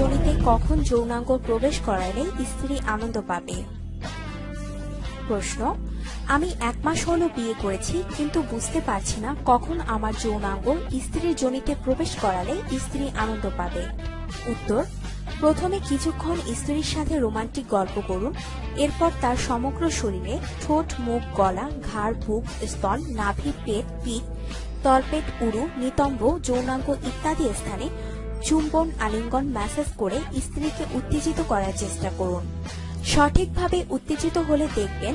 যোনিতে কখন যৌনাঙ্গ প্রবেশ করালে স্ত্রী আনন্দ পাবে? প্রশ্ন, আমি 1 মাস হলো বিয়ে করেছি, কিন্তু বুঝতে পারছি না কখন আমার যৌনাঙ্গ স্ত্রীর যোনিতে প্রবেশ করালে স্ত্রী আনন্দ পাবে। উত্তর, প্রথমে কিছুক্ষণ স্ত্রীর সাথে রোমান্টিক গল্প করুন। এরপর তার সমগ্র শরীরে ঠোঁট, মুখ, গলা, ঘাড়, বুক, স্তন, নাভি, পেট, পিঠ, তলপেট, উরু, নিতম্ব, যৌনাঙ্গ ইত্যাদি স্থানে চুম্বন, আলিঙ্গন, ম্যাসাজ করে স্ত্রীকে উত্তেজিত করার চেষ্টা করুন। সঠিকভাবে উত্তেজিত হলে দেখবেন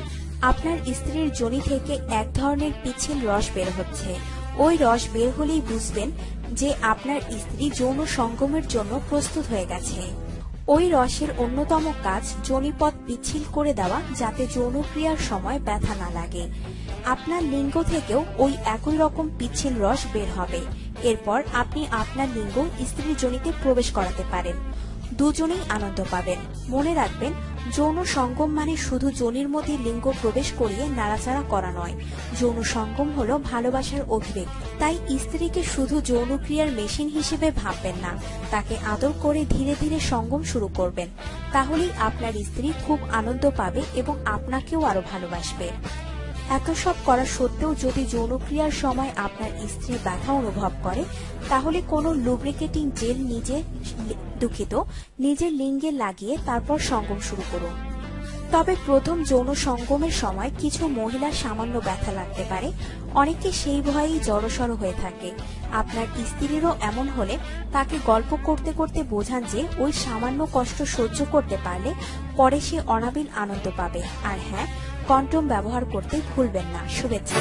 আপনার স্ত্রীর যোনি থেকে এক ধরনের পিচ্ছিল রস বের হচ্ছে। ওই রস বের হলেই বুঝবেন যে আপনার স্ত্রী যৌন সঙ্গমের জন্য প্রস্তুত হয়ে গেছে। ওই রসের অন্যতম কাজ যোনিপথ পিচ্ছিল করে দেওয়া, যাতে যৌনক্রিয়ার সময় ব্যথা না লাগে। আপনার লিঙ্গ থেকেও ওই একই রকম পিচ্ছিল রস বের হবে। এরপর আপনি আপনার লিঙ্গ স্ত্রীর যোনিতে প্রবেশ করাতে পারেন। দুজনেই আনন্দ পাবেন। মনে রাখবেন, যৌন সঙ্গম মানে শুধু যোনির মধ্যে লিঙ্গ প্রবেশ করিয়ে নাড়াচাড়া করা নয়। যৌন সঙ্গম হলো ভালোবাসার অভিব্যক্তি। তাই স্ত্রীকে শুধু যৌনক্রিয়ার মেশিন হিসেবে ভাববেন না, তাকে আদর করে ধীরে ধীরে সঙ্গম শুরু করবেন। তাহলেই আপনার স্ত্রী খুব আনন্দ পাবে এবং আপনাকেও আরো ভালোবাসবে। এত সব করা সত্ত্বেও যদি যৌনক্রিয়ার সময় আপনার স্ত্রী ব্যথা অনুভব করে, তাহলে কোনো লুব্রিকেটিং জেল নিজের লিঙ্গে লাগিয়ে তারপর সঙ্গম শুরু করুন। তবে প্রথম যৌন সঙ্গমের সময় কিছু মহিলার সামান্য ব্যথা লাগতে পারে। অনেকে সেই ভয়েই জড়সড় হয়ে থাকে। আপনার স্ত্রীরও এমন হলে তাকে গল্প করতে করতে বোঝান যে ওই সামান্য কষ্ট সহ্য করতে পারলে পরে সে অনাবিল আনন্দ পাবে। আর হ্যাঁ, কন্ডোম ব্যবহার করতে ভুলবেন না। শুভেচ্ছা।